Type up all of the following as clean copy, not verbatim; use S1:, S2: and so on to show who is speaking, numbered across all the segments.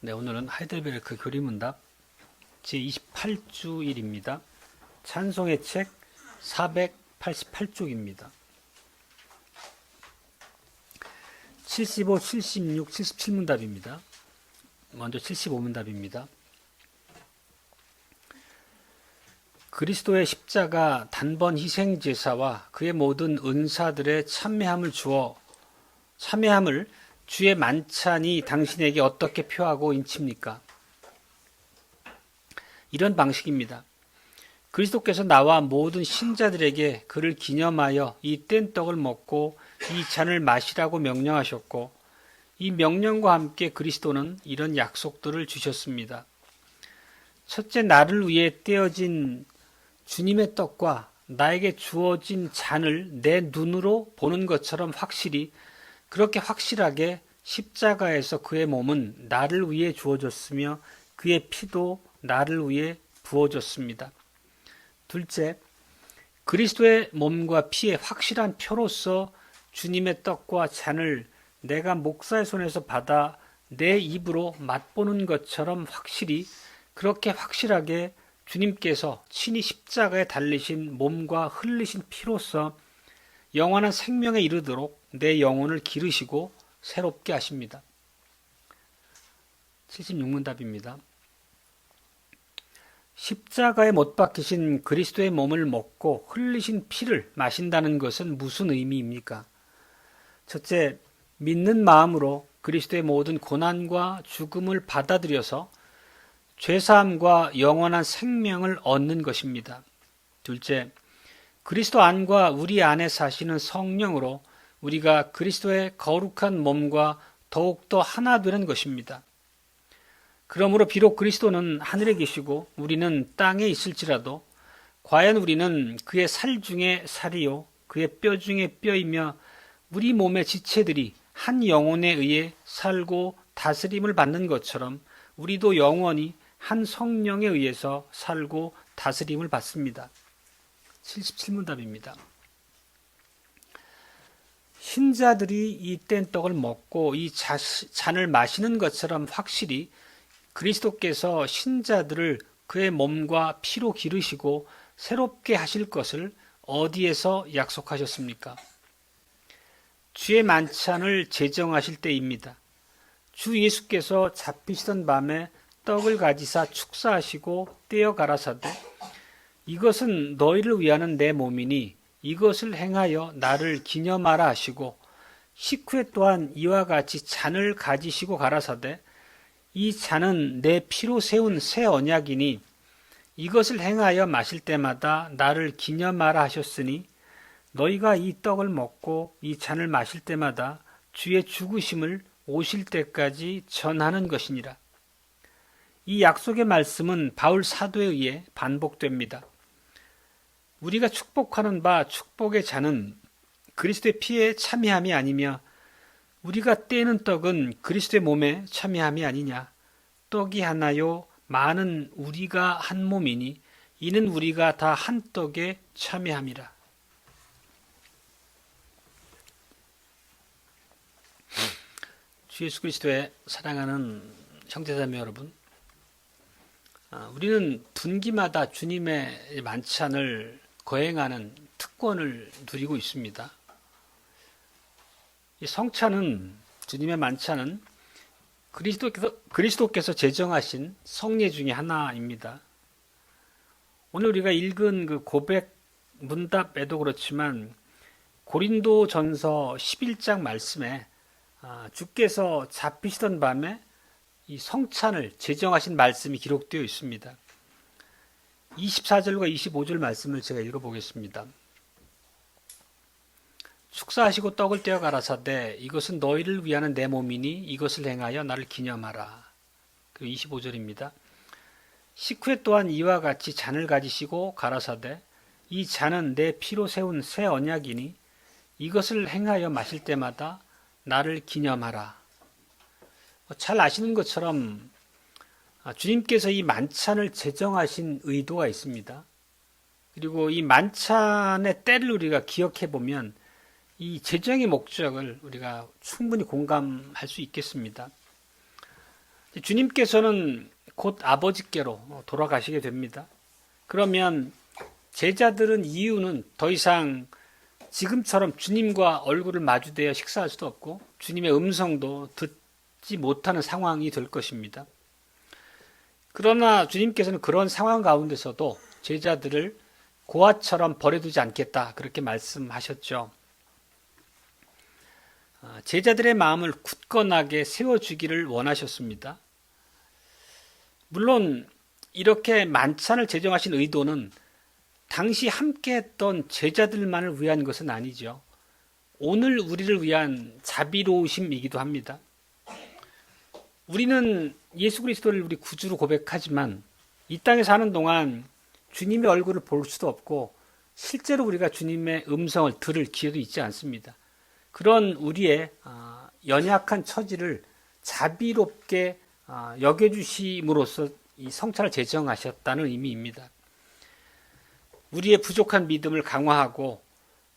S1: 네, 오늘은 하이델베르크 교리문답 제28주일입니다. 찬송의 책 488쪽입니다. 75, 76, 77문답입니다. 먼저 75문답입니다. 그리스도의 십자가 단번 희생제사와 그의 모든 은사들의 참회함을 주의 만찬이 당신에게 어떻게 표하고 인칩니까? 이런 방식입니다. 그리스도께서 나와 모든 신자들에게 그를 기념하여 이 뗀 떡을 먹고 이 잔을 마시라고 명령하셨고, 이 명령과 함께 그리스도는 이런 약속들을 주셨습니다. 첫째, 나를 위해 떼어진 주님의 떡과 나에게 주어진 잔을 내 눈으로 보는 것처럼 그렇게 확실하게 십자가에서 그의 몸은 나를 위해 주어졌으며 그의 피도 나를 위해 부어졌습니다. 둘째, 그리스도의 몸과 피의 확실한 표로서 주님의 떡과 잔을 내가 목사의 손에서 받아 내 입으로 맛보는 것처럼 그렇게 확실하게 주님께서 친히 십자가에 달리신 몸과 흘리신 피로서 영원한 생명에 이르도록 내 영혼을 기르시고 새롭게 하십니다. 76문답입니다. 십자가에 못 박히신 그리스도의 몸을 먹고 흘리신 피를 마신다는 것은 무슨 의미입니까? 첫째, 믿는 마음으로 그리스도의 모든 고난과 죽음을 받아들여서 죄사함과 영원한 생명을 얻는 것입니다. 둘째, 그리스도 안과 우리 안에 사시는 성령으로 우리가 그리스도의 거룩한 몸과 더욱더 하나 되는 것입니다. 그러므로 비록 그리스도는 하늘에 계시고 우리는 땅에 있을지라도 과연 우리는 그의 살 중에 살이요 그의 뼈 중에 뼈이며 우리 몸의 지체들이 한 영혼에 의해 살고 다스림을 받는 것처럼 우리도 영원히 한 성령에 의해서 살고 다스림을 받습니다. 77문답입니다. 신자들이 이 뗀 떡을 먹고 이 잔을 마시는 것처럼 확실히 그리스도께서 신자들을 그의 몸과 피로 기르시고 새롭게 하실 것을 어디에서 약속하셨습니까? 주의 만찬을 제정하실 때입니다. 주 예수께서 잡히시던 밤에 떡을 가지사 축사하시고 떼어 가라사대 이것은 너희를 위하는 내 몸이니 이것을 행하여 나를 기념하라 하시고 식후에 또한 이와 같이 잔을 가지시고 가라사대 이 잔은 내 피로 세운 새 언약이니 이것을 행하여 마실 때마다 나를 기념하라 하셨으니 너희가 이 떡을 먹고 이 잔을 마실 때마다 주의 죽으심을 오실 때까지 전하는 것이니라. 이 약속의 말씀은 바울 사도에 의해 반복됩니다. 우리가 축복하는 바 축복의 잔은 그리스도의 피에 참여함이 아니며 우리가 떼는 떡은 그리스도의 몸에 참여함이 아니냐. 떡이 하나요 많은 우리가 한 몸이니 이는 우리가 다 한 떡에 참여함이라. 주 예수 그리스도의 사랑하는 형제자매 여러분, 우리는 분기마다 주님의 만찬을 거행하는 특권을 누리고 있습니다. 이 성찬은 주님의 만찬은 그리스도께서 제정하신 성례 중에 하나입니다. 오늘 우리가 읽은 그 고백 문답에도 그렇지만 고린도전서 11장 말씀에 주께서 잡히시던 밤에 이 성찬을 제정하신 말씀이 기록되어 있습니다. 24절과 25절 말씀을 제가 읽어보겠습니다. 축사하시고 떡을 떼어 가라사대 이것은 너희를 위하는 내 몸이니 이것을 행하여 나를 기념하라. 그리고 25절입니다. 식후에 또한 이와 같이 잔을 가지시고 가라사대 이 잔은 내 피로 세운 새 언약이니 이것을 행하여 마실 때마다 나를 기념하라. 잘 아시는 것처럼 주님께서 이 만찬을 제정하신 의도가 있습니다. 그리고 이 만찬의 때를 우리가 기억해 보면 이 제정의 목적을 우리가 충분히 공감할 수 있겠습니다. 주님께서는 곧 아버지께로 돌아가시게 됩니다. 그러면 제자들은 이유는 더 이상 지금처럼 주님과 얼굴을 마주대어 식사할 수도 없고 주님의 음성도 듣지 못하는 상황이 될 것입니다. 그러나 주님께서는 그런 상황 가운데서도 제자들을 고아처럼 버려두지 않겠다 그렇게 말씀하셨죠. 제자들의 마음을 굳건하게 세워주기를 원하셨습니다. 물론 이렇게 만찬을 제정하신 의도는 당시 함께했던 제자들만을 위한 것은 아니죠. 오늘 우리를 위한 자비로우심이기도 합니다. 우리는 예수 그리스도를 우리 구주로 고백하지만 이 땅에 사는 동안 주님의 얼굴을 볼 수도 없고 실제로 우리가 주님의 음성을 들을 기회도 있지 않습니다. 그런 우리의 연약한 처지를 자비롭게 여겨주심으로써 이 성찬을 제정하셨다는 의미입니다. 우리의 부족한 믿음을 강화하고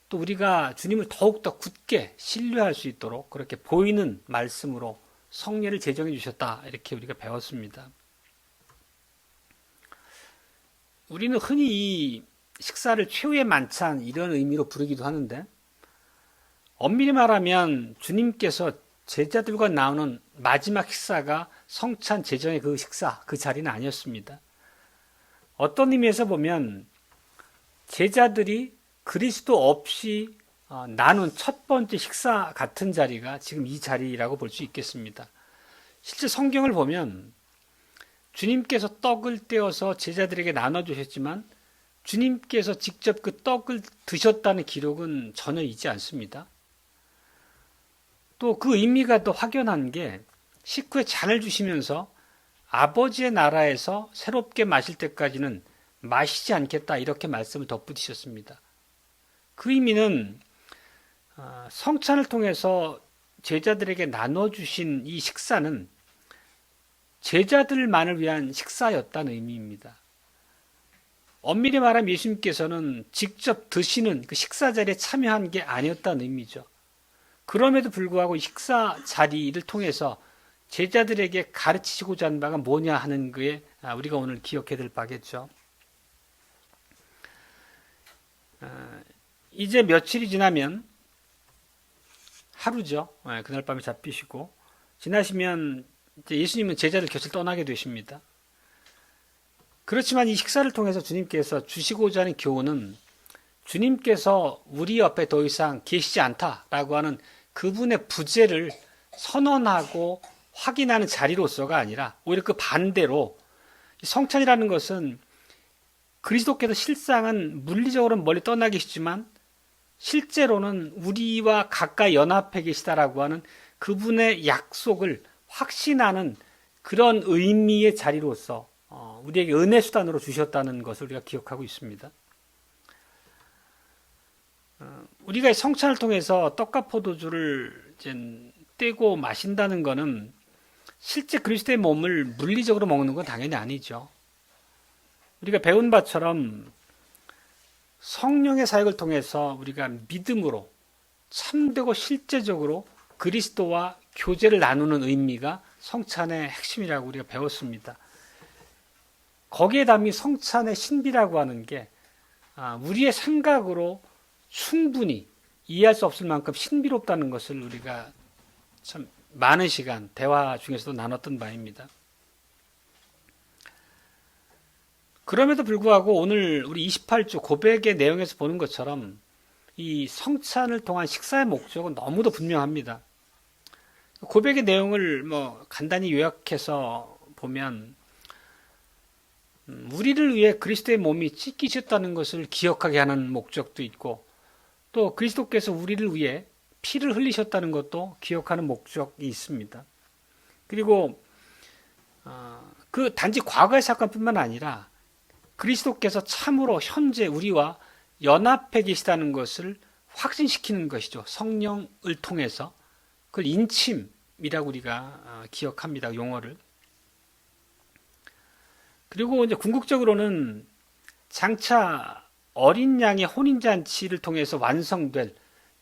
S1: 또 우리가 주님을 더욱더 굳게 신뢰할 수 있도록 그렇게 보이는 말씀으로 성례를 제정해 주셨다 이렇게 우리가 배웠습니다. 우리는 흔히 이 식사를 최후의 만찬 이런 의미로 부르기도 하는데 엄밀히 말하면 주님께서 제자들과 나오는 마지막 식사가 성찬 제정의 그 식사, 그 자리는 아니었습니다. 어떤 의미에서 보면 제자들이 그리스도 없이 나눈 첫 번째 식사 같은 자리가 지금 이 자리라고 볼 수 있겠습니다. 실제 성경을 보면 주님께서 떡을 떼어서 제자들에게 나눠주셨지만 주님께서 직접 그 떡을 드셨다는 기록은 전혀 있지 않습니다. 또 그 의미가 더 확연한 게 식후에 잔을 주시면서 아버지의 나라에서 새롭게 마실 때까지는 마시지 않겠다 이렇게 말씀을 덧붙이셨습니다. 그 의미는 성찬을 통해서 제자들에게 나눠주신 이 식사는 제자들만을 위한 식사였다는 의미입니다. 엄밀히 말하면 예수님께서는 직접 드시는 그 식사 자리에 참여한 게 아니었다는 의미죠. 그럼에도 불구하고 이 식사 자리를 통해서 제자들에게 가르치시고자 하는 바가 뭐냐 하는 거에 우리가 오늘 기억해야 될 바겠죠. 이제 며칠이 지나면 하루죠. 그날 밤에 잡히시고 지나시면 이제 예수님은 제자들 곁을 떠나게 되십니다. 그렇지만 이 식사를 통해서 주님께서 주시고자 하는 교훈은 주님께서 우리 옆에 더 이상 계시지 않다라고 하는 그분의 부재를 선언하고 확인하는 자리로서가 아니라 오히려 그 반대로 성찬이라는 것은 그리스도께서 실상은 물리적으로는 멀리 떠나 계시지만 실제로는 우리와 가까이 연합해 계시다라고 하는 그분의 약속을 확신하는 그런 의미의 자리로서 우리에게 은혜 수단으로 주셨다는 것을 우리가 기억하고 있습니다. 우리가 성찬을 통해서 떡과 포도주를 이제 떼고 마신다는 것은 실제 그리스도의 몸을 물리적으로 먹는 건 당연히 아니죠. 우리가 배운 바처럼 성령의 사역을 통해서 우리가 믿음으로 참되고 실제적으로 그리스도와 교제를 나누는 의미가 성찬의 핵심이라고 우리가 배웠습니다. 거기에 담긴 성찬의 신비라고 하는 게 우리의 생각으로 충분히 이해할 수 없을 만큼 신비롭다는 것을 우리가 참 많은 시간 대화 중에서도 나눴던 바입니다. 그럼에도 불구하고 오늘 우리 28주 고백의 내용에서 보는 것처럼 이 성찬을 통한 식사의 목적은 너무도 분명합니다. 고백의 내용을 간단히 요약해서 보면 우리를 위해 그리스도의 몸이 찢기셨다는 것을 기억하게 하는 목적도 있고 또 그리스도께서 우리를 위해 피를 흘리셨다는 것도 기억하는 목적이 있습니다. 그리고 그 단지 과거의 사건뿐만 아니라 그리스도께서 참으로 현재 우리와 연합해 계시다는 것을 확신시키는 것이죠. 성령을 통해서 그걸 인침이라고 우리가 기억합니다. 용어를. 그리고 이제 궁극적으로는 장차 어린 양의 혼인잔치를 통해서 완성될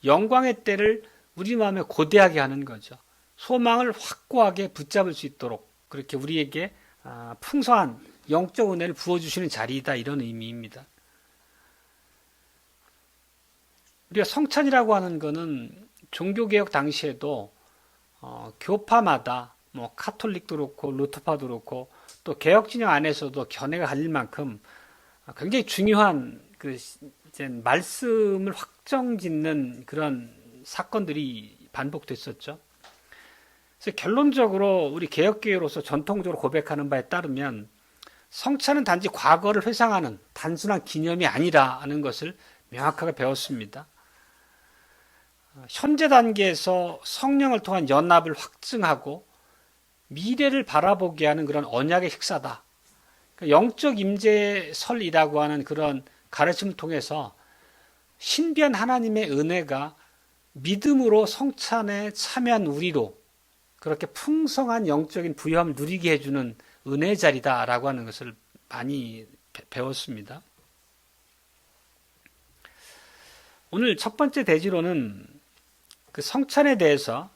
S1: 영광의 때를 우리 마음에 고대하게 하는 거죠. 소망을 확고하게 붙잡을 수 있도록 그렇게 우리에게 풍성한 영적 은혜를 부어주시는 자리이다, 이런 의미입니다. 우리가 성찬이라고 하는 것은 종교개혁 당시에도 교파마다 뭐 카톨릭도 그렇고 루터파도 그렇고 또 개혁 진영 안에서도 견해가 갈릴 만큼 굉장히 중요한 그 이제 말씀을 확정짓는 그런 사건들이 반복됐었죠. 그래서 결론적으로 우리 개혁교회로서 전통적으로 고백하는 바에 따르면 성찬은 단지 과거를 회상하는 단순한 기념이 아니라는 것을 명확하게 배웠습니다. 현재 단계에서 성령을 통한 연합을 확증하고 미래를 바라보게 하는 그런 언약의 식사다. 영적 임재설이라고 하는 그런 가르침을 통해서 신비한 하나님의 은혜가 믿음으로 성찬에 참여한 우리로 그렇게 풍성한 영적인 부여함을 누리게 해주는 은혜의 자리다라고 하는 것을 많이 배웠습니다. 오늘 첫 번째 대지로는 그 성찬에 대해서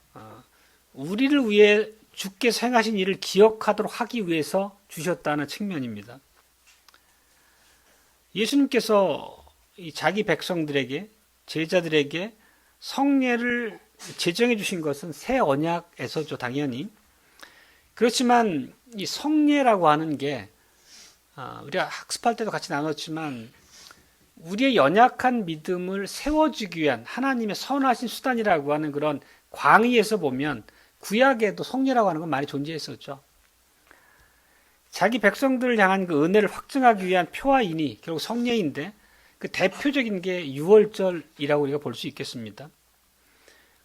S1: 우리를 위해 주께서 행하신 일을 기억하도록 하기 위해서 주셨다는 측면입니다. 예수님께서 자기 백성들에게, 제자들에게 성례를 제정해 주신 것은 새 언약에서죠, 당연히. 그렇지만 이 성례라고 하는 게 우리가 학습할 때도 같이 나눴지만 우리의 연약한 믿음을 세워주기 위한 하나님의 선하신 수단이라고 하는 그런 광의에서 보면 구약에도 성례라고 하는 건 많이 존재했었죠. 자기 백성들을 향한 그 은혜를 확증하기 위한 표와 인이 결국 성례인데 그 대표적인 게 유월절이라고 우리가 볼 수 있겠습니다.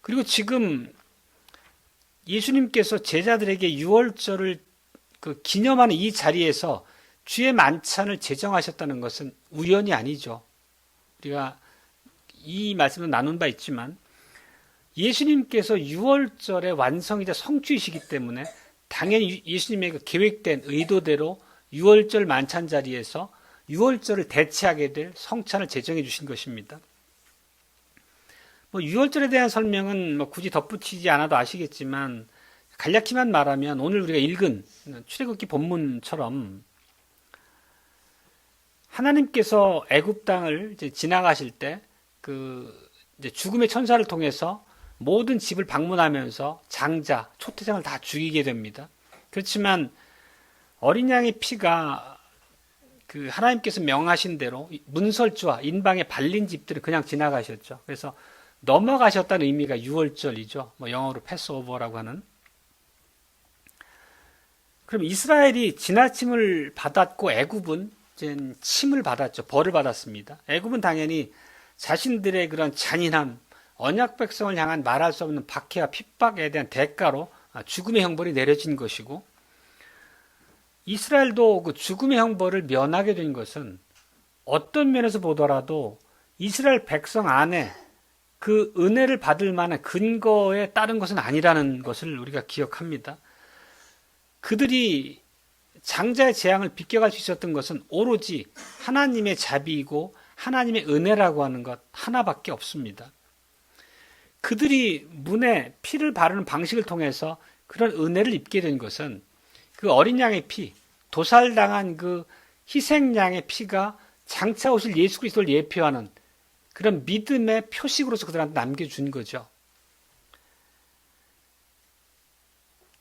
S1: 그리고 지금 예수님께서 제자들에게 유월절을 그 기념하는 이 자리에서 주의 만찬을 제정하셨다는 것은 우연이 아니죠. 우리가 이 말씀을 나눈 바 있지만 예수님께서 유월절의 완성이자 성취이시기 때문에 당연히 예수님의 그 계획된 의도대로 유월절 만찬 자리에서 유월절을 대체하게 될 성찬을 제정해 주신 것입니다. 유월절에 대한 설명은 굳이 덧붙이지 않아도 아시겠지만 간략히만 말하면 오늘 우리가 읽은 출애굽기 본문처럼 하나님께서 애굽 땅을 이제 지나가실 때 이제 죽음의 천사를 통해서 모든 집을 방문하면서 장자, 초태장을 다 죽이게 됩니다. 그렇지만 어린 양의 피가 그 하나님께서 명하신 대로 문설주와 인방에 발린 집들은 그냥 지나가셨죠. 그래서 넘어가셨다는 의미가 유월절이죠. 영어로 패스오버라고 하는. 그럼 이스라엘이 지나침을 받았고 애굽은 이제 침을 받았죠. 벌을 받았습니다. 애굽은 당연히 자신들의 그런 잔인함, 언약 백성을 향한 말할 수 없는 박해와 핍박에 대한 대가로 죽음의 형벌이 내려진 것이고, 이스라엘도 그 죽음의 형벌을 면하게 된 것은 어떤 면에서 보더라도 이스라엘 백성 안에 그 은혜를 받을 만한 근거에 따른 것은 아니라는 것을 우리가 기억합니다. 그들이 장자의 재앙을 비껴갈 수 있었던 것은 오로지 하나님의 자비이고 하나님의 은혜라고 하는 것 하나밖에 없습니다. 그들이 문에 피를 바르는 방식을 통해서 그런 은혜를 입게 된 것은 그 어린 양의 피, 도살당한 그 희생양의 피가 장차 오실 예수 그리스도를 예표하는 그런 믿음의 표식으로서 그들한테 남겨준 거죠.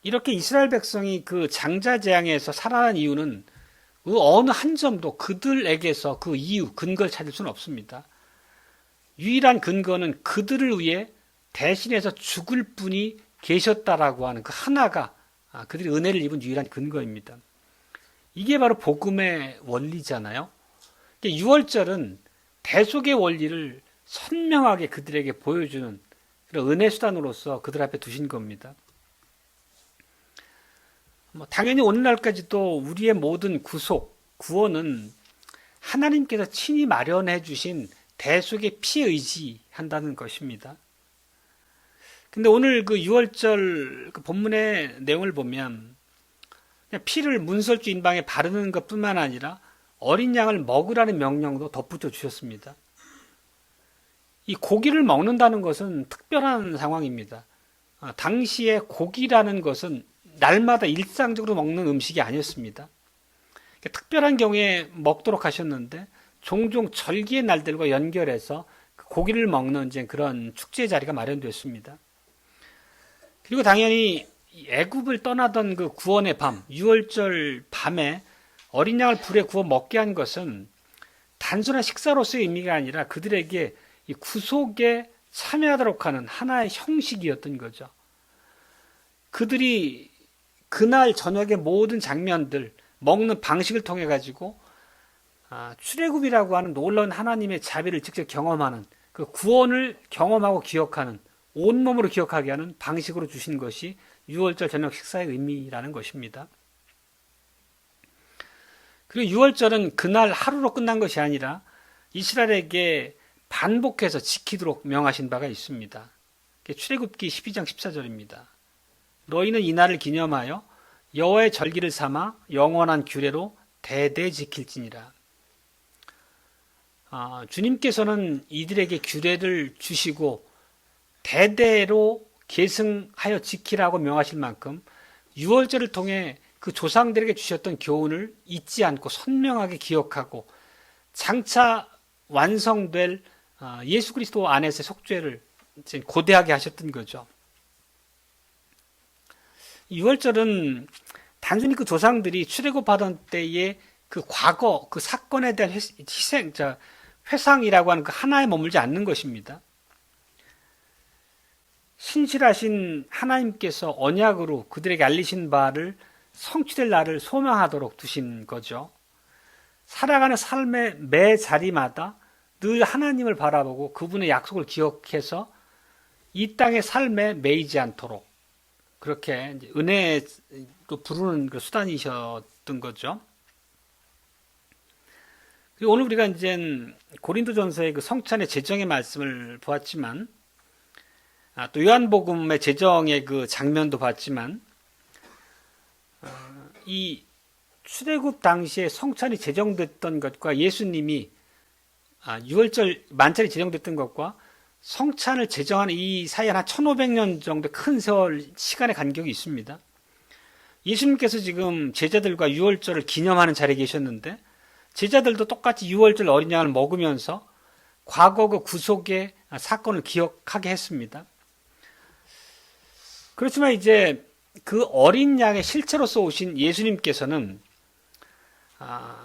S1: 이렇게 이스라엘 백성이 그 장자 재앙에서 살아난 이유는 그 어느 한 점도 그들에게서 그 이유, 근거를 찾을 수는 없습니다. 유일한 근거는 그들을 위해 대신해서 죽을 분이 계셨다라고 하는 그 하나가 그들이 은혜를 입은 유일한 근거입니다. 이게 바로 복음의 원리잖아요. 유월절은 대속의 원리를 선명하게 그들에게 보여주는 그런 은혜 수단으로서 그들 앞에 두신 겁니다. 당연히 오늘날까지도 우리의 모든 구속, 구원은 하나님께서 친히 마련해 주신 대속의 피에 의지한다는 것입니다. 근데 오늘 그 유월절 그 본문의 내용을 보면 그냥 피를 문설주 인방에 바르는 것뿐만 아니라 어린 양을 먹으라는 명령도 덧붙여 주셨습니다. 이 고기를 먹는다는 것은 특별한 상황입니다. 당시에 고기라는 것은 날마다 일상적으로 먹는 음식이 아니었습니다. 특별한 경우에 먹도록 하셨는데 종종 절기의 날들과 연결해서 고기를 먹는 이제 그런 축제 자리가 마련됐습니다. 그리고 당연히 애굽을 떠나던 그 구원의 밤, 유월절 밤에 어린 양을 불에 구워 먹게 한 것은 단순한 식사로서의 의미가 아니라 그들에게 이 구속에 참여하도록 하는 하나의 형식이었던 거죠. 그들이 그날 저녁의 모든 장면들, 먹는 방식을 통해 가지고 출애굽이라고 하는 놀라운 하나님의 자비를 직접 경험하는 그 구원을 경험하고 기억하는 온몸으로 기억하게 하는 방식으로 주신 것이 유월절 저녁 식사의 의미라는 것입니다. 그리고 유월절은 그날 하루로 끝난 것이 아니라 이스라엘에게 반복해서 지키도록 명하신 바가 있습니다. 출애굽기 12장 14절입니다. 너희는 이날을 기념하여 여호와의 절기를 삼아 영원한 규례로 대대 지킬지니라. 주님께서는 이들에게 규례를 주시고 대대로 계승하여 지키라고 명하실 만큼 유월절을 통해 그 조상들에게 주셨던 교훈을 잊지 않고 선명하게 기억하고 장차 완성될 예수 그리스도 안에서의 속죄를 고대하게 하셨던 거죠. 유월절은 단순히 그 조상들이 출애굽하던 때의 그 과거, 그 사건에 대한 회상이라고 하는 그 하나에 머물지 않는 것입니다. 신실하신 하나님께서 언약으로 그들에게 알리신 바를 성취될 날을 소망하도록 두신 거죠. 살아가는 삶의 매 자리마다 늘 하나님을 바라보고 그분의 약속을 기억해서 이 땅의 삶에 매이지 않도록 그렇게 은혜로 부르는 그 수단이셨던 거죠. 그리고 오늘 우리가 이제 고린도전서의 그 성찬의 제정의 말씀을 보았지만 또 요한복음의 제정의 그 장면도 봤지만 이 출애굽 당시에 성찬이 제정됐던 것과 예수님이 유월절 만찬이 제정됐던 것과 성찬을 제정하는 이 사이에 한 1500년 정도 큰 세월 시간의 간격이 있습니다. 예수님께서 지금 제자들과 유월절을 기념하는 자리에 계셨는데 제자들도 똑같이 유월절 어린 양을 먹으면서 과거 그 구속의 사건을 기억하게 했습니다. 그렇지만 이제 그 어린 양의 실체로서 오신 예수님께서는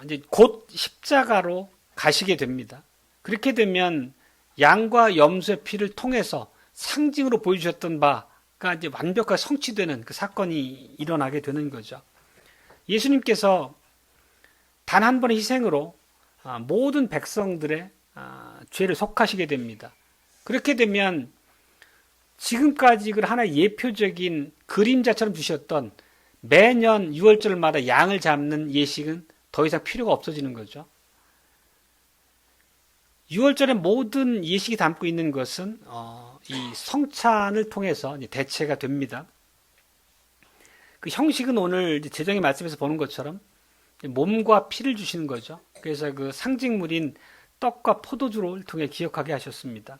S1: 이제 곧 십자가로 가시게 됩니다. 그렇게 되면 양과 염소의 피를 통해서 상징으로 보여주셨던 바가 이제 완벽하게 성취되는 그 사건이 일어나게 되는 거죠. 예수님께서 단 한 번의 희생으로 모든 백성들의 죄를 속하시게 됩니다. 그렇게 되면 지금까지 그 하나의 예표적인 그림자처럼 주셨던 매년 6월절마다 양을 잡는 예식은 더 이상 필요가 없어지는 거죠. 6월절의 모든 예식이 담고 있는 것은 이 성찬을 통해서 대체가 됩니다. 그 형식은 오늘 제정의 말씀에서 보는 것처럼 몸과 피를 주시는 거죠. 그래서 그 상징물인 떡과 포도주를 통해 기억하게 하셨습니다.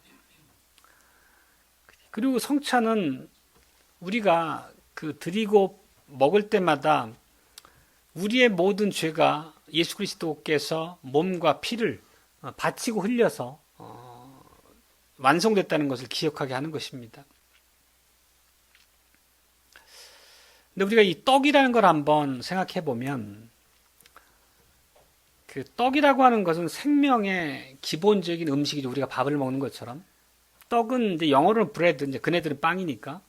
S1: 그리고 성찬은 우리가 그 드리고 먹을 때마다 우리의 모든 죄가 예수 그리스도께서 몸과 피를 바치고 흘려서 완성됐다는 것을 기억하게 하는 것입니다. 근데 우리가 이 떡이라는 걸 한번 생각해 보면 그 떡이라고 하는 것은 생명의 기본적인 음식이죠. 우리가 밥을 먹는 것처럼. 떡은 이제 영어로는 브레드, 이제 그네들은 빵이니까.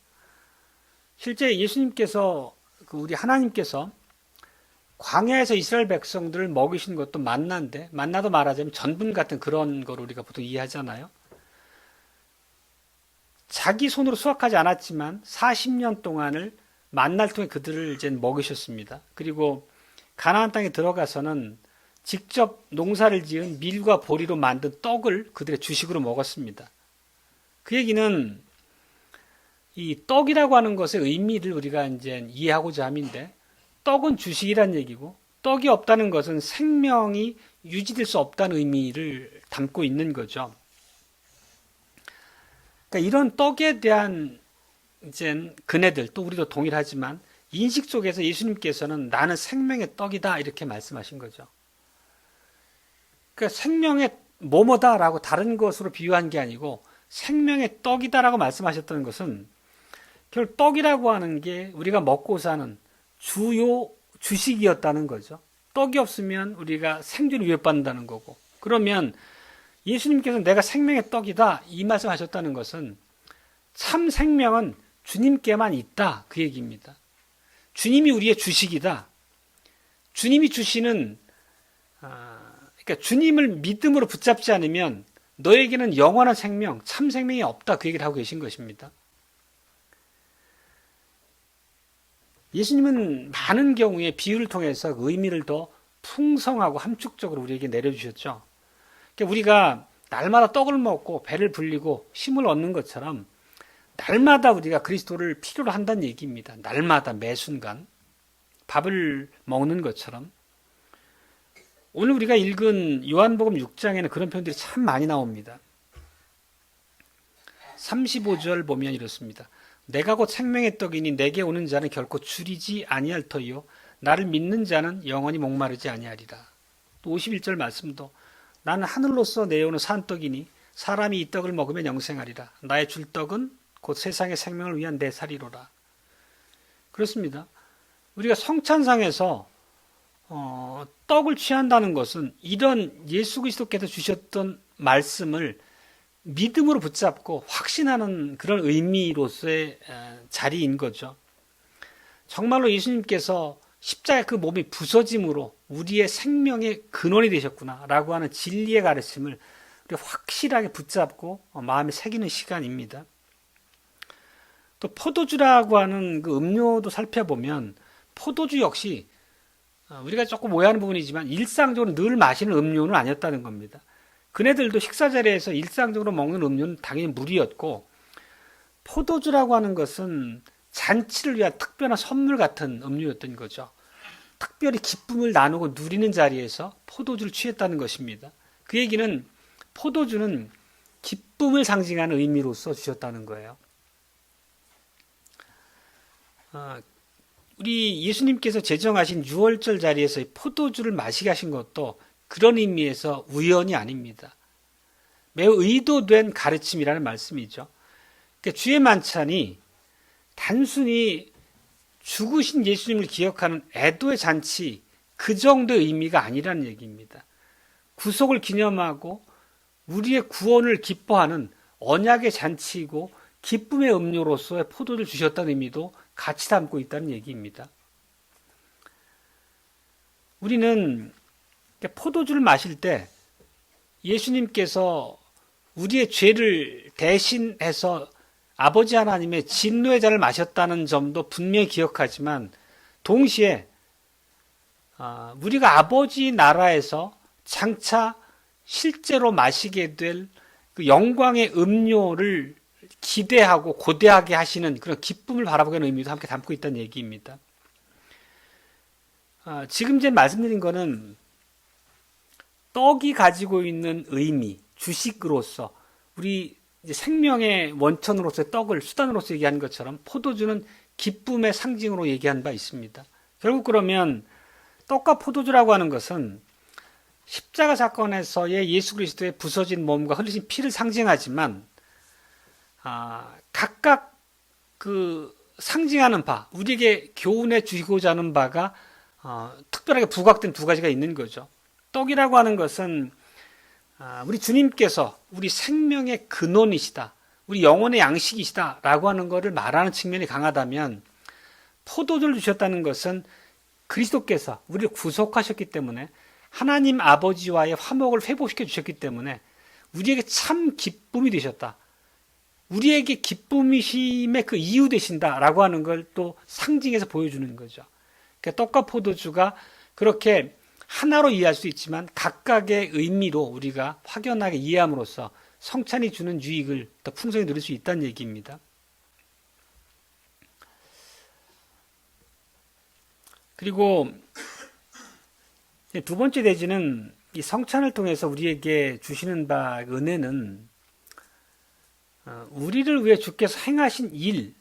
S1: 실제 예수님께서 우리 하나님께서 광야에서 이스라엘 백성들을 먹이신 것도 만나인데, 만나도 말하자면 전분 같은 그런 걸 우리가 보통 이해하잖아요. 자기 손으로 수확하지 않았지만 40년 동안을 만나를 통해 그들을 이제 먹이셨습니다. 그리고 가나안 땅에 들어가서는 직접 농사를 지은 밀과 보리로 만든 떡을 그들의 주식으로 먹었습니다. 그 얘기는 이 떡이라고 하는 것의 의미를 우리가 이제 이해하고자 함인데, 떡은 주식이란 얘기고 떡이 없다는 것은 생명이 유지될 수 없다는 의미를 담고 있는 거죠. 그러니까 이런 떡에 대한 이제 그네들, 또 우리도 동일하지만 인식 속에서 예수님께서는 나는 생명의 떡이다 이렇게 말씀하신 거죠. 그러니까 생명의 뭐뭐다라고 다른 것으로 비유한 게 아니고 생명의 떡이다라고 말씀하셨다는 것은 결국 떡이라고 하는 게 우리가 먹고 사는 주요 주식이었다는 거죠. 떡이 없으면 우리가 생존을 위협받는다는 거고, 그러면 예수님께서 내가 생명의 떡이다 이 말씀하셨다는 것은 참 생명은 주님께만 있다 그 얘기입니다. 주님이 우리의 주식이다. 주님이 주시는 그러니까 주님을 믿음으로 붙잡지 않으면 너에게는 영원한 생명, 참 생명이 없다 그 얘기를 하고 계신 것입니다. 예수님은 많은 경우에 비유를 통해서 그 의미를 더 풍성하고 함축적으로 우리에게 내려주셨죠. 그러니까 우리가 날마다 떡을 먹고 배를 불리고 힘을 얻는 것처럼 날마다 우리가 그리스도를 필요로 한다는 얘기입니다. 날마다 매 순간 밥을 먹는 것처럼. 오늘 우리가 읽은 요한복음 6장에는 그런 표현들이 참 많이 나옵니다. 35절 보면 이렇습니다. 내가 곧 생명의 떡이니 내게 오는 자는 결코 줄이지 아니할 터이요 나를 믿는 자는 영원히 목마르지 아니하리라. 또 51절 말씀도 나는 하늘로서 내려오는 산떡이니 사람이 이 떡을 먹으면 영생하리라. 나의 줄 떡은 곧 세상의 생명을 위한 내 살이로라. 그렇습니다. 우리가 성찬상에서 떡을 취한다는 것은 이런 예수 그리스도께서 주셨던 말씀을 믿음으로 붙잡고 확신하는 그런 의미로서의 자리인 거죠. 정말로 예수님께서 십자가의 그 몸이 부서짐으로 우리의 생명의 근원이 되셨구나라고 하는 진리의 가르침을 우리가 확실하게 붙잡고 마음에 새기는 시간입니다. 또 포도주라고 하는 그 음료도 살펴보면 포도주 역시 우리가 조금 오해하는 부분이지만 일상적으로 늘 마시는 음료는 아니었다는 겁니다. 그네들도 식사 자리에서 일상적으로 먹는 음료는 당연히 물이었고, 포도주라고 하는 것은 잔치를 위한 특별한 선물 같은 음료였던 거죠. 특별히 기쁨을 나누고 누리는 자리에서 포도주를 취했다는 것입니다. 그 얘기는 포도주는 기쁨을 상징하는 의미로서 주셨다는 거예요. 우리 예수님께서 제정하신 유월절 자리에서 포도주를 마시게 하신 것도 그런 의미에서 우연이 아닙니다. 매우 의도된 가르침이라는 말씀이죠. 그러니까 주의 만찬이 단순히 죽으신 예수님을 기억하는 애도의 잔치 그 정도의 의미가 아니라는 얘기입니다. 구속을 기념하고 우리의 구원을 기뻐하는 언약의 잔치이고 기쁨의 음료로서의 포도를 주셨다는 의미도 같이 담고 있다는 얘기입니다. 우리는 포도주를 마실 때 예수님께서 우리의 죄를 대신해서 아버지 하나님의 진노의 잔을 마셨다는 점도 분명히 기억하지만 동시에 우리가 아버지 나라에서 장차 실제로 마시게 될 그 영광의 음료를 기대하고 고대하게 하시는 그런 기쁨을 바라보게 하는 의미도 함께 담고 있다는 얘기입니다. 지금 제 말씀드린 거는 떡이 가지고 있는 의미, 주식으로서 우리 이제 생명의 원천으로서의 떡을 수단으로서 얘기하는 것처럼 포도주는 기쁨의 상징으로 얘기한 바 있습니다. 결국 그러면 떡과 포도주라고 하는 것은 십자가 사건에서의 예수 그리스도의 부서진 몸과 흘리신 피를 상징하지만 각각 그 상징하는 바, 우리에게 교훈해 주고자 하는 바가 특별하게 부각된 두 가지가 있는 거죠. 떡이라고 하는 것은 우리 주님께서 우리 생명의 근원이시다, 우리 영혼의 양식이시다 라고 하는 것을 말하는 측면이 강하다면, 포도주를 주셨다는 것은 그리스도께서 우리를 구속하셨기 때문에 하나님 아버지와의 화목을 회복시켜 주셨기 때문에 우리에게 참 기쁨이 되셨다, 우리에게 기쁨이심의 그 이유 되신다라고 하는 걸 또 상징해서 보여주는 거죠. 그러니까 떡과 포도주가 그렇게 하나로 이해할 수 있지만 각각의 의미로 우리가 확연하게 이해함으로써 성찬이 주는 유익을 더 풍성히 누릴 수 있다는 얘기입니다. 그리고 두 번째 대지는 이 성찬을 통해서 우리에게 주시는 바 은혜는 우리를 위해 주께서 행하신 일,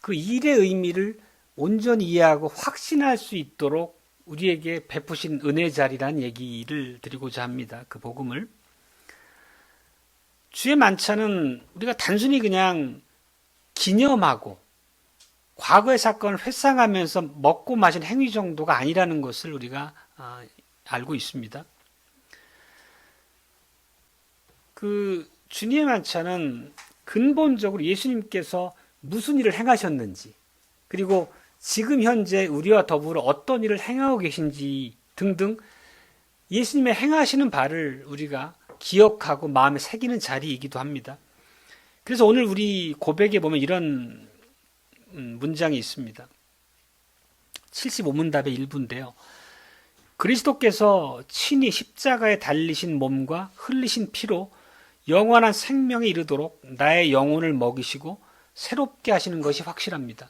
S1: 그 일의 의미를 온전히 이해하고 확신할 수 있도록 우리에게 베푸신 은혜 자리란 얘기를 드리고자 합니다. 그 복음을. 주의 만찬은 우리가 단순히 그냥 기념하고 과거의 사건을 회상하면서 먹고 마신 행위 정도가 아니라는 것을 우리가 알고 있습니다. 그 주님의 만찬은 근본적으로 예수님께서 무슨 일을 행하셨는지, 그리고 지금 현재 우리와 더불어 어떤 일을 행하고 계신지 등등 예수님의 행하시는 바를 우리가 기억하고 마음에 새기는 자리이기도 합니다. 그래서 오늘 우리 고백에 보면 이런 문장이 있습니다. 75문답의 일부인데요. 그리스도께서 친히 십자가에 달리신 몸과 흘리신 피로 영원한 생명에 이르도록 나의 영혼을 먹이시고 새롭게 하시는 것이 확실합니다.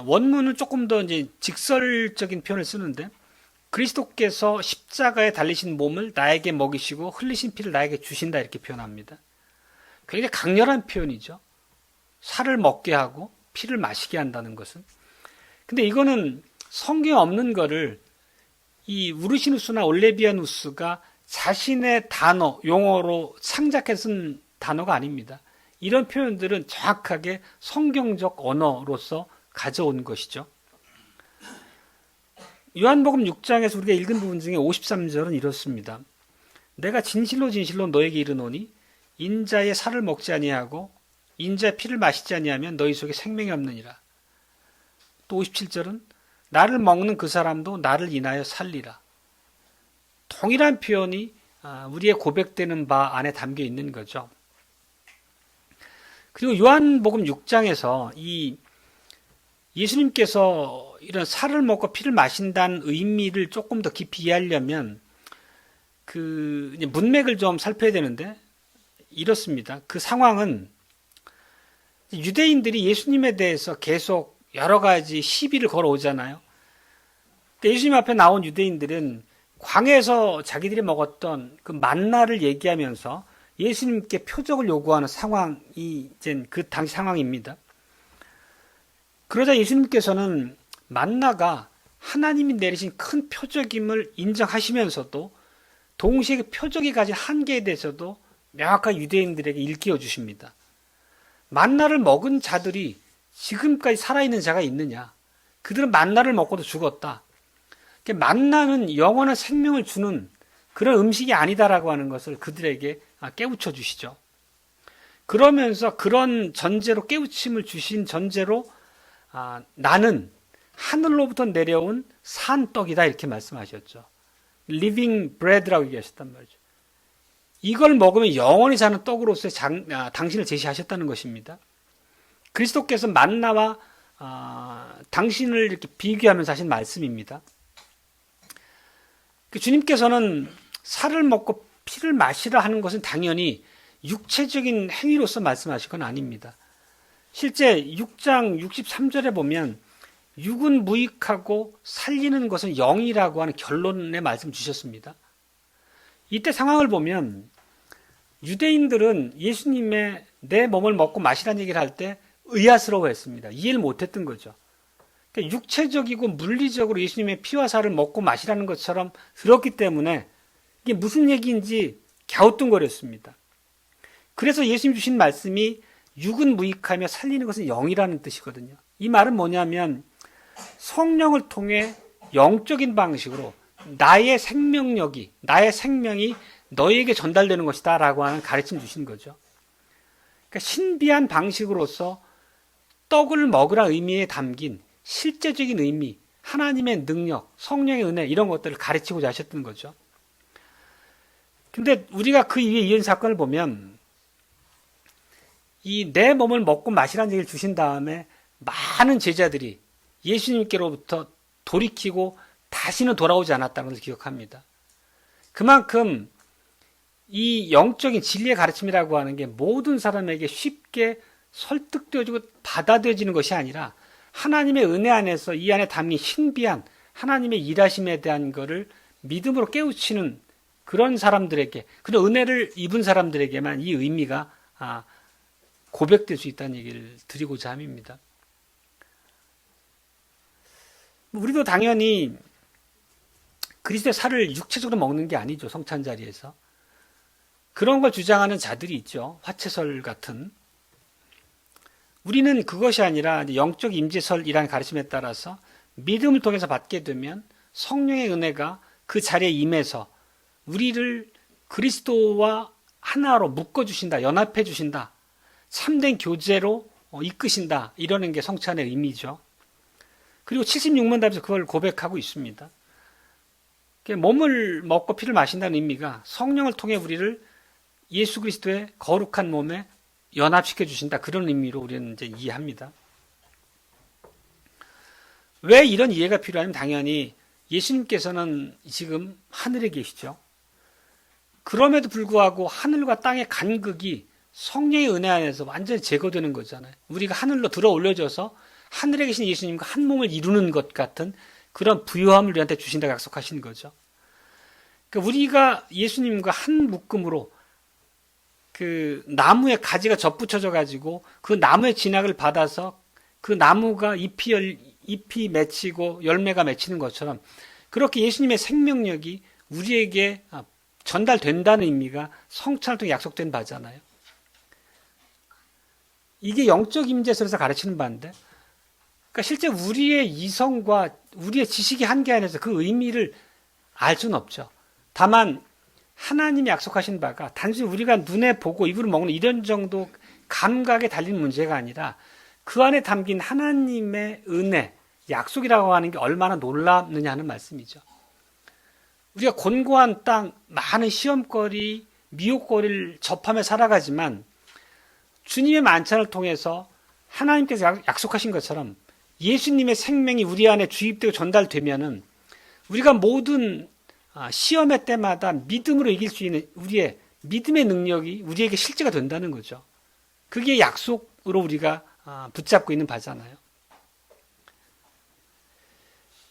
S1: 원문은 조금 더 이제 직설적인 표현을 쓰는데, 그리스도께서 십자가에 달리신 몸을 나에게 먹이시고 흘리신 피를 나에게 주신다 이렇게 표현합니다. 굉장히 강렬한 표현이죠. 살을 먹게 하고 피를 마시게 한다는 것은. 근데 이거는 성경에 없는 거를 이 우르시누스나 올레비아누스가 자신의 단어, 용어로 창작해서 쓴 단어가 아닙니다. 이런 표현들은 정확하게 성경적 언어로서 가져온 것이죠. 요한복음 6장에서 우리가 읽은 부분 중에 53절은 이렇습니다. 내가 진실로 진실로 너에게 이르노니 인자의 살을 먹지 아니하고 인자의 피를 마시지 아니하면 너희 속에 생명이 없느니라. 또 57절은 나를 먹는 그 사람도 나를 인하여 살리라. 동일한 표현이 우리의 고백되는 바 안에 담겨 있는 거죠. 그리고 요한복음 6장에서 이 예수님께서 이런 살을 먹고 피를 마신다는 의미를 조금 더 깊이 이해하려면 그 문맥을 좀 살펴야 되는데 이렇습니다. 그 상황은 유대인들이 예수님에 대해서 계속 여러 가지 시비를 걸어오잖아요. 예수님 앞에 나온 유대인들은 광야에서 자기들이 먹었던 그 만나를 얘기하면서 예수님께 표적을 요구하는 상황이 이제 그 당시 상황입니다. 그러자 예수님께서는 만나가 하나님이 내리신 큰 표적임을 인정하시면서도 동시에 그 표적이 가진 한계에 대해서도 명확하게 유대인들에게 일깨워 주십니다. 만나를 먹은 자들이 지금까지 살아있는 자가 있느냐? 그들은 만나를 먹고도 죽었다. 만나는 영원한 생명을 주는 그런 음식이 아니다라고 하는 것을 그들에게 깨우쳐 주시죠. 그러면서 그런 전제로 깨우침을 주신 전제로 나는 하늘로부터 내려온 산 떡이다 이렇게 말씀하셨죠. living bread라고 얘기하셨단 말이죠. 이걸 먹으면 영원히 사는 떡으로서의 당신을 제시하셨다는 것입니다. 그리스도께서 만나와 당신을 이렇게 비교하면서 하신 말씀입니다. 주님께서는 살을 먹고 피를 마시라 하는 것은 당연히 육체적인 행위로서 말씀하신 건 아닙니다. 실제 6장 63절에 보면 육은 무익하고 살리는 것은 영이라고 하는 결론의 말씀 주셨습니다. 이때 상황을 보면 유대인들은 예수님의 내 몸을 먹고 마시라는 얘기를 할 때 의아스러워했습니다. 이해를 못했던 거죠. 그러니까 육체적이고 물리적으로 예수님의 피와 살을 먹고 마시라는 것처럼 들었기 때문에 이게 무슨 얘기인지 갸우뚱거렸습니다. 그래서 예수님 주신 말씀이 육은 무익하며 살리는 것은 영이라는 뜻이거든요. 이 말은 뭐냐면 성령을 통해 영적인 방식으로 나의 생명력이, 나의 생명이 너에게 전달되는 것이다 라고 하는 가르침 주신 거죠. 그러니까 신비한 방식으로서 떡을 먹으라 의미에 담긴 실제적인 의미, 하나님의 능력, 성령의 은혜 이런 것들을 가르치고자 하셨던 거죠. 근데 우리가 그 이후에 이은 사건을 보면 이 내 몸을 먹고 마시라는 얘기를 주신 다음에 많은 제자들이 예수님께로부터 돌이키고 다시는 돌아오지 않았다는 것을 기억합니다. 그만큼 이 영적인 진리의 가르침이라고 하는 게 모든 사람에게 쉽게 설득되어지고 받아들여지는 것이 아니라 하나님의 은혜 안에서 이 안에 담긴 신비한 하나님의 일하심에 대한 것을 믿음으로 깨우치는 그런 사람들에게, 그런 은혜를 입은 사람들에게만 이 의미가 고백될 수 있다는 얘기를 드리고자 함입니다. 우리도 당연히 그리스도의 살을 육체적으로 먹는 게 아니죠. 성찬 자리에서. 그런 걸 주장하는 자들이 있죠. 화채설 같은. 우리는 그것이 아니라 영적 임재설이라는 가르침에 따라서 믿음을 통해서 받게 되면 성령의 은혜가 그 자리에 임해서 우리를 그리스도와 하나로 묶어주신다, 연합해주신다, 참된 교제로 이끄신다, 이러는 게 성찬의 의미죠. 그리고 76만 답에서 그걸 고백하고 있습니다. 몸을 먹고 피를 마신다는 의미가 성령을 통해 우리를 예수 그리스도의 거룩한 몸에 연합시켜 주신다, 그런 의미로 우리는 이제 이해합니다. 왜 이런 이해가 필요하냐면 당연히 예수님께서는 지금 하늘에 계시죠. 그럼에도 불구하고 하늘과 땅의 간극이 성령의 은혜 안에서 완전히 제거되는 거잖아요. 우리가 하늘로 들어 올려져서 하늘에 계신 예수님과 한 몸을 이루는 것 같은 그런 부요함을 우리한테 주신다고 약속하시는 거죠. 그러니까 우리가 예수님과 한 묶음으로 그 나무에 가지가 접붙여져 가지고 그 나무의 진학을 받아서 그 나무가 잎이 맺히고 열매가 맺히는 것처럼 그렇게 예수님의 생명력이 우리에게 전달된다는 의미가 성찬을 통해 약속된 바잖아요. 이게 영적 임재설에서 가르치는 바인데, 그러니까 실제 우리의 이성과 우리의 지식의 한계 안에서 그 의미를 알 수는 없죠. 다만 하나님이 약속하신 바가 단순히 우리가 눈에 보고 입으로 먹는 이런 정도 감각에 달린 문제가 아니라 그 안에 담긴 하나님의 은혜, 약속이라고 하는 게 얼마나 놀랍느냐 하는 말씀이죠. 우리가 곤고한 땅, 많은 시험거리, 미혹거리를 접하며 살아가지만 주님의 만찬을 통해서 하나님께서 약속하신 것처럼 예수님의 생명이 우리 안에 주입되고 전달되면은 우리가 모든 시험의 때마다 믿음으로 이길 수 있는 우리의 믿음의 능력이 우리에게 실제가 된다는 거죠. 그게 약속으로 우리가 붙잡고 있는 바잖아요.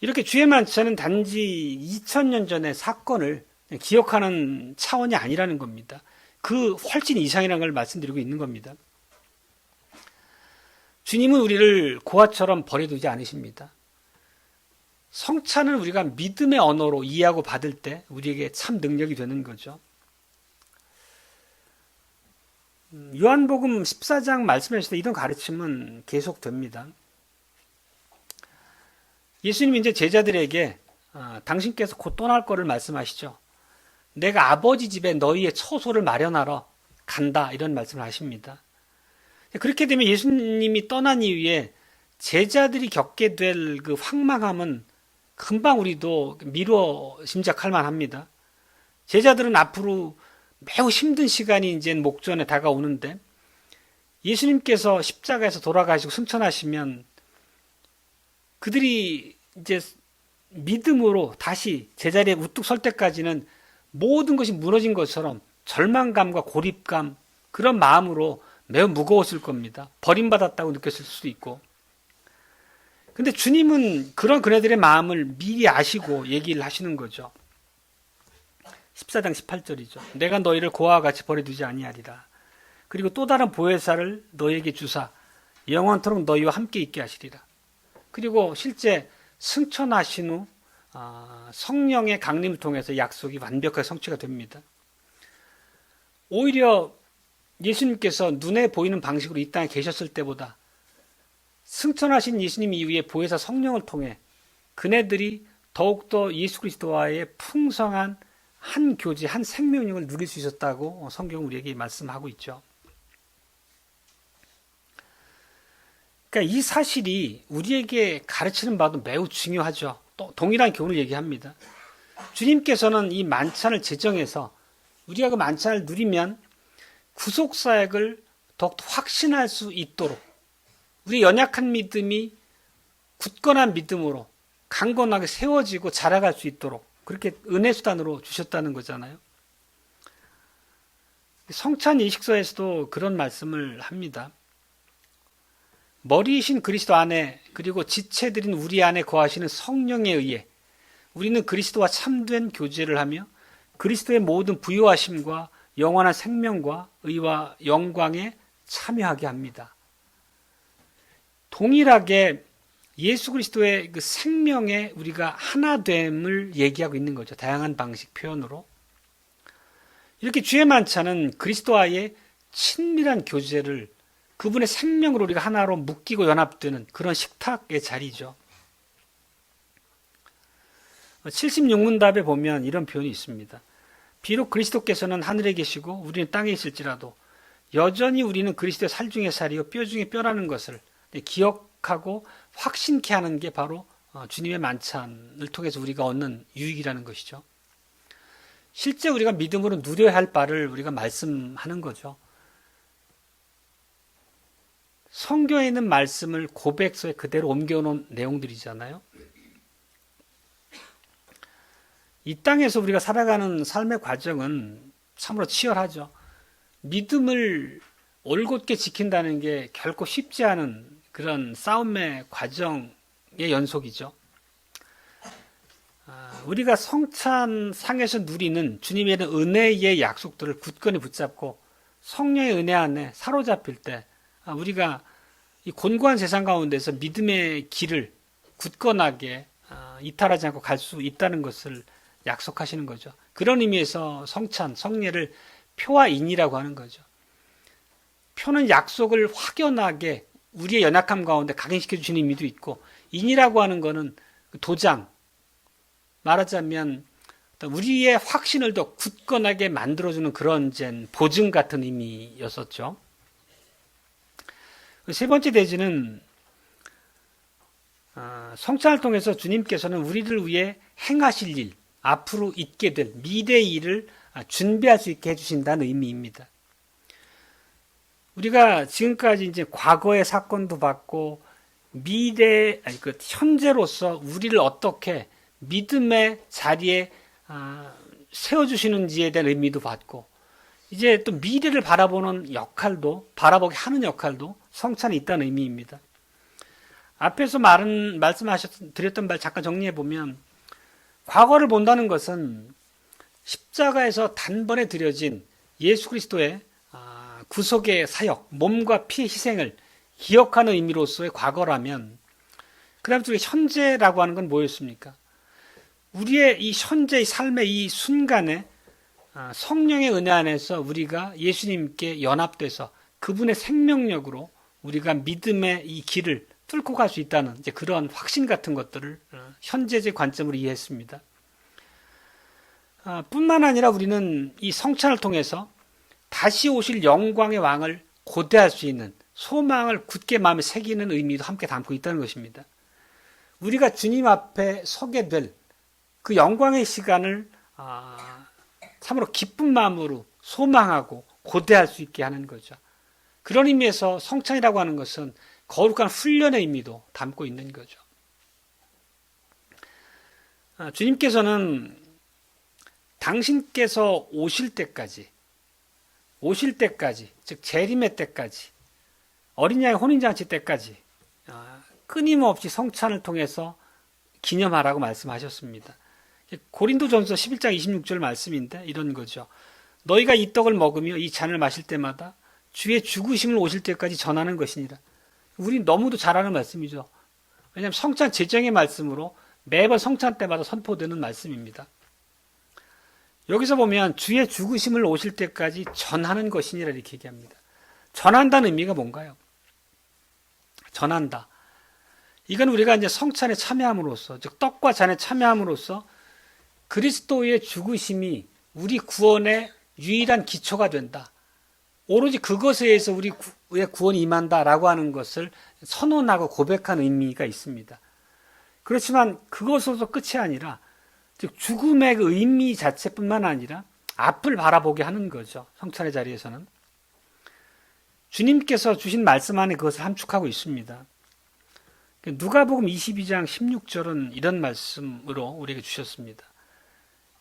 S1: 이렇게 주의 만찬은 단지 2000년 전의 사건을 기억하는 차원이 아니라는 겁니다. 그 훨씬 이상이라는 걸 말씀드리고 있는 겁니다. 주님은 우리를 고아처럼 버려두지 않으십니다. 성찬을 우리가 믿음의 언어로 이해하고 받을 때 우리에게 참 능력이 되는 거죠. 요한복음 14장 말씀하실 때 이런 가르침은 계속됩니다. 예수님이 이제 제자들에게 당신께서 곧 떠날 거를 말씀하시죠. 내가 아버지 집에 너희의 처소를 마련하러 간다, 이런 말씀을 하십니다. 그렇게 되면 예수님이 떠난 이후에 제자들이 겪게 될 그 황망함은 금방 우리도 미루어 짐작할 만합니다. 제자들은 앞으로 매우 힘든 시간이 이제 목전에 다가오는데 예수님께서 십자가에서 돌아가시고 승천하시면 그들이 이제 믿음으로 다시 제자리에 우뚝 설 때까지는 모든 것이 무너진 것처럼 절망감과 고립감, 그런 마음으로 매우 무거웠을 겁니다. 버림받았다고 느꼈을 수도 있고. 근데 주님은 그런 그네들의 마음을 미리 아시고 얘기를 하시는 거죠. 14장 18절이죠. 내가 너희를 고아와 같이 버려두지 아니하리라. 그리고 또 다른 보혜사를 너희에게 주사 영원토록 너희와 함께 있게 하시리라. 그리고 실제 승천하신 후 성령의 강림을 통해서 약속이 완벽하게 성취가 됩니다. 오히려 예수님께서 눈에 보이는 방식으로 이 땅에 계셨을 때보다 승천하신 예수님 이후에 보혜사 성령을 통해 그네들이 더욱더 예수 그리스도와의 풍성한 한 교제, 한 생명력을 누릴 수 있었다고 성경은 우리에게 말씀하고 있죠. 그러니까 이 사실이 우리에게 가르치는 바도 매우 중요하죠. 또 동일한 교훈을 얘기합니다. 주님께서는 이 만찬을 제정해서 우리가 그 만찬을 누리면 구속사역을 더욱더 확신할 수 있도록 우리 연약한 믿음이 굳건한 믿음으로 강건하게 세워지고 자라갈 수 있도록 그렇게 은혜수단으로 주셨다는 거잖아요. 성찬 예식서에서도 그런 말씀을 합니다. 머리이신 그리스도 안에 그리고 지체들인 우리 안에 거하시는 성령에 의해 우리는 그리스도와 참된 교제를 하며 그리스도의 모든 부요하심과 영원한 생명과 의와 영광에 참여하게 합니다. 동일하게 예수 그리스도의 그 생명에 우리가 하나됨을 얘기하고 있는 거죠. 다양한 방식 표현으로. 이렇게 주의 만찬은 그리스도와의 친밀한 교제를 그분의 생명으로 우리가 하나로 묶이고 연합되는 그런 식탁의 자리죠. 76문답에 보면 이런 표현이 있습니다. 비록 그리스도께서는 하늘에 계시고 우리는 땅에 있을지라도 여전히 우리는 그리스도의 살 중에 살이요 뼈 중에 뼈라는 것을 기억하고 확신케 하는 게 바로 주님의 만찬을 통해서 우리가 얻는 유익이라는 것이죠. 실제 우리가 믿음으로 누려야 할 바를 우리가 말씀하는 거죠. 성경에 있는 말씀을 고백서에 그대로 옮겨놓은 내용들이잖아요. 이 땅에서 우리가 살아가는 삶의 과정은 참으로 치열하죠. 믿음을 올곧게 지킨다는 게 결코 쉽지 않은 그런 싸움의 과정의 연속이죠. 우리가 성찬상에서 누리는 주님의 은혜의 약속들을 굳건히 붙잡고 성령의 은혜 안에 사로잡힐 때 우리가 이 곤고한 세상 가운데서 믿음의 길을 굳건하게 이탈하지 않고 갈 수 있다는 것을 약속하시는 거죠. 그런 의미에서 성찬, 성례를 표와 인이라고 하는 거죠. 표는 약속을 확연하게 우리의 연약함 가운데 각인시켜 주시는 의미도 있고, 인이라고 하는 것은 도장, 말하자면 우리의 확신을 더 굳건하게 만들어주는 그런 보증 같은 의미였었죠. 세 번째 대지는 성찬을 통해서 주님께서는 우리를 위해 행하실 일, 앞으로 있게 될 미래의 일을 준비할 수 있게 해주신다는 의미입니다. 우리가 지금까지 이제 과거의 사건도 봤고 현재로서 우리를 어떻게 믿음의 자리에 세워주시는지에 대한 의미도 받고, 이제 또 미래를 바라보는 역할도, 바라보게 하는 역할도 성찬에 있다는 의미입니다. 앞에서 드렸던 말 잠깐 정리해 보면, 과거를 본다는 것은 십자가에서 단번에 드려진 예수 그리스도의 구속의 사역, 몸과 피의 희생을 기억하는 의미로서의 과거라면, 그 다음에 현재라고 하는 건 뭐였습니까? 우리의 이 현재의 삶의 이 순간에 성령의 은혜 안에서 우리가 예수님께 연합돼서 그분의 생명력으로 우리가 믿음의 이 길을 뚫고 갈 수 있다는 이제 그런 확신 같은 것들을 현재적 관점으로 이해했습니다. 뿐만 아니라 우리는 이 성찬을 통해서 다시 오실 영광의 왕을 고대할 수 있는 소망을 굳게 마음에 새기는 의미도 함께 담고 있다는 것입니다. 우리가 주님 앞에 서게 될 그 영광의 시간을 참으로 기쁜 마음으로 소망하고 고대할 수 있게 하는 거죠. 그런 의미에서 성찬이라고 하는 것은 거룩한 훈련의 의미도 담고 있는 거죠. 주님께서는 당신께서 오실 때까지, 즉 재림의 때까지, 어린 양의 혼인잔치 때까지 끊임없이 성찬을 통해서 기념하라고 말씀하셨습니다. 고린도전서 11장 26절 말씀인데 이런 거죠. 너희가 이 떡을 먹으며 이 잔을 마실 때마다 주의 죽으심을 오실 때까지 전하는 것이니라. 우리 너무도 잘 아는 말씀이죠. 왜냐하면 성찬 제정의 말씀으로 매번 성찬 때마다 선포되는 말씀입니다. 여기서 보면 주의 죽으심을 오실 때까지 전하는 것이니라 이렇게 얘기합니다. 전한다는 의미가 뭔가요? 전한다. 이건 우리가 이제 성찬에 참여함으로써, 즉 떡과 잔에 참여함으로써 그리스도의 죽으심이 우리 구원의 유일한 기초가 된다. 오로지 그것에 의해서 우리의 구원이 임한다라고 하는 것을 선언하고 고백하는 의미가 있습니다. 그렇지만 그것으로서 끝이 아니라, 즉 죽음의 그 의미 자체뿐만 아니라 앞을 바라보게 하는 거죠. 성찬의 자리에서는. 주님께서 주신 말씀 안에 그것을 함축하고 있습니다. 누가복음 22장 16절은 이런 말씀으로 우리에게 주셨습니다.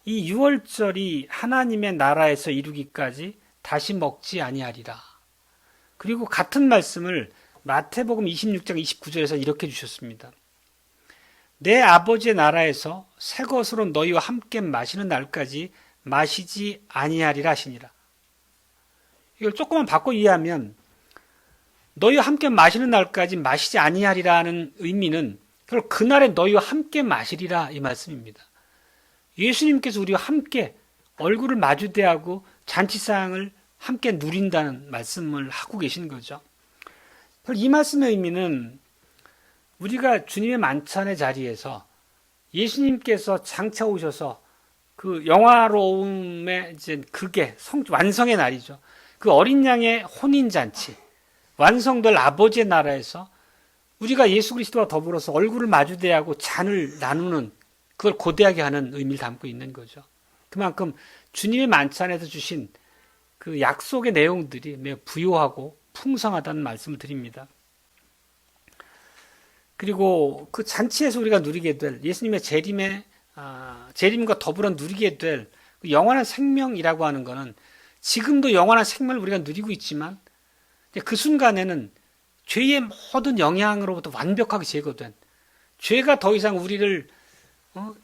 S1: 이 유월절이 하나님의 나라에서 이루기까지 다시 먹지 아니하리라. 그리고 같은 말씀을 마태복음 26장 29절에서 이렇게 주셨습니다. 내 아버지의 나라에서 새 것으로 너희와 함께 마시는 날까지 마시지 아니하리라 하시니라. 이걸 조금만 바꿔 이해하면, 너희와 함께 마시는 날까지 마시지 아니하리라는 의미는 바로 그날에 너희와 함께 마시리라 이 말씀입니다. 예수님께서 우리와 함께 얼굴을 마주대하고 잔치상을 함께 누린다는 말씀을 하고 계신 거죠. 이 말씀의 의미는 우리가 주님의 만찬의 자리에서 예수님께서 장차 오셔서 그 영화로움의 이제 그게 완성의 날이죠. 그 어린 양의 혼인잔치, 완성될 아버지의 나라에서 우리가 예수 그리스도와 더불어서 얼굴을 마주대하고 잔을 나누는 그걸 고대하게 하는 의미를 담고 있는 거죠. 그만큼 주님의 만찬에서 주신 그 약속의 내용들이 매우 부요하고 풍성하다는 말씀을 드립니다. 그리고 그 잔치에서 우리가 누리게 될 예수님의 재림과 더불어 누리게 될 영원한 생명이라고 하는 것은 지금도 영원한 생명을 우리가 누리고 있지만 그 순간에는 죄의 모든 영향으로부터 완벽하게 제거된, 죄가 더 이상 우리를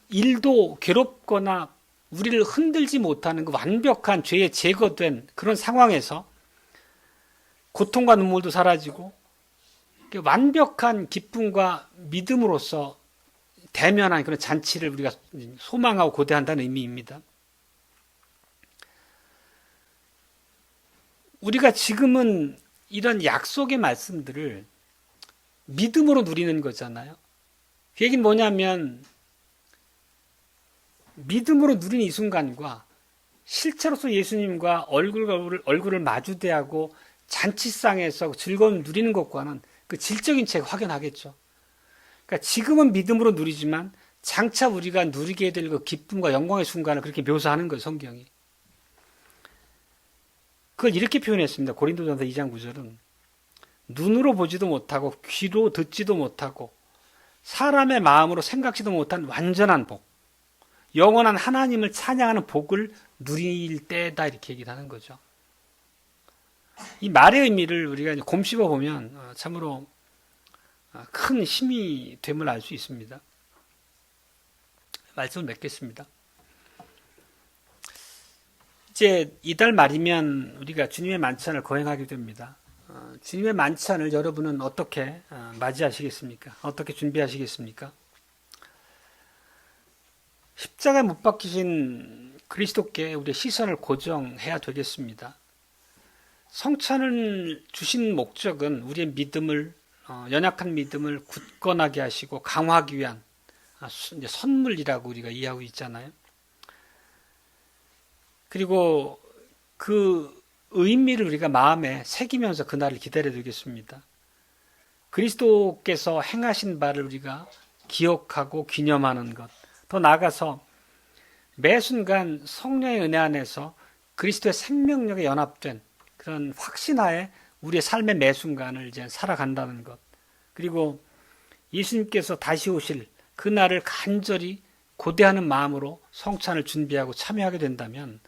S1: 일도 괴롭거나 우리를 흔들지 못하는 그 완벽한 죄에 제거된 그런 상황에서 고통과 눈물도 사라지고 완벽한 기쁨과 믿음으로써 대면한 그런 잔치를 우리가 소망하고 고대한다는 의미입니다. 우리가 지금은 이런 약속의 말씀들을 믿음으로 누리는 거잖아요. 그 얘기는 뭐냐면 믿음으로 누리는 이 순간과 실제로서 예수님과 얼굴을 마주대하고 잔치상에서 즐거움을 누리는 것과는 그 질적인 차이가 확연하겠죠. 그러니까 지금은 믿음으로 누리지만 장차 우리가 누리게 될 그 기쁨과 영광의 순간을 그렇게 묘사하는 거예요, 성경이. 그걸 이렇게 표현했습니다. 고린도전서 2장 9절은 눈으로 보지도 못하고 귀로 듣지도 못하고 사람의 마음으로 생각지도 못한 완전한 복, 영원한 하나님을 찬양하는 복을 누릴 때다 이렇게 얘기를 하는 거죠. 이 말의 의미를 우리가 곰씹어 보면 참으로 큰 힘이 됨을 알 수 있습니다. 말씀을 맺겠습니다. 이제 이달 말이면 우리가 주님의 만찬을 거행하게 됩니다. 주님의 만찬을 여러분은 어떻게 맞이하시겠습니까? 어떻게 준비하시겠습니까? 십자가에 못 박히신 그리스도께 우리의 시선을 고정해야 되겠습니다. 성찬을 주신 목적은 우리의 믿음을 연약한 믿음을 굳건하게 하시고 강화하기 위한 선물이라고 우리가 이해하고 있잖아요. 그리고 그 의미를 우리가 마음에 새기면서 그날을 기다려 되겠습니다. 그리스도께서 행하신 바를 우리가 기억하고 기념하는 것, 더 나아가서 매 순간 성령의 은혜 안에서 그리스도의 생명력에 연합된 그런 확신하에 우리의 삶의 매 순간을 이제 살아간다는 것, 그리고 예수님께서 다시 오실 그날을 간절히 고대하는 마음으로 성찬을 준비하고 참여하게 된다면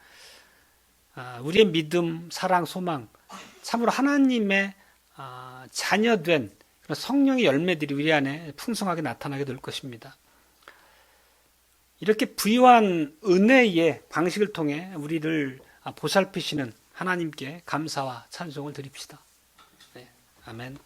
S1: 우리의 믿음, 사랑, 소망, 참으로 하나님의 자녀된 그런 성령의 열매들이 우리 안에 풍성하게 나타나게 될 것입니다. 이렇게 부유한 은혜의 방식을 통해 우리를 보살피시는 하나님께 감사와 찬송을 드립시다. 네, 아멘.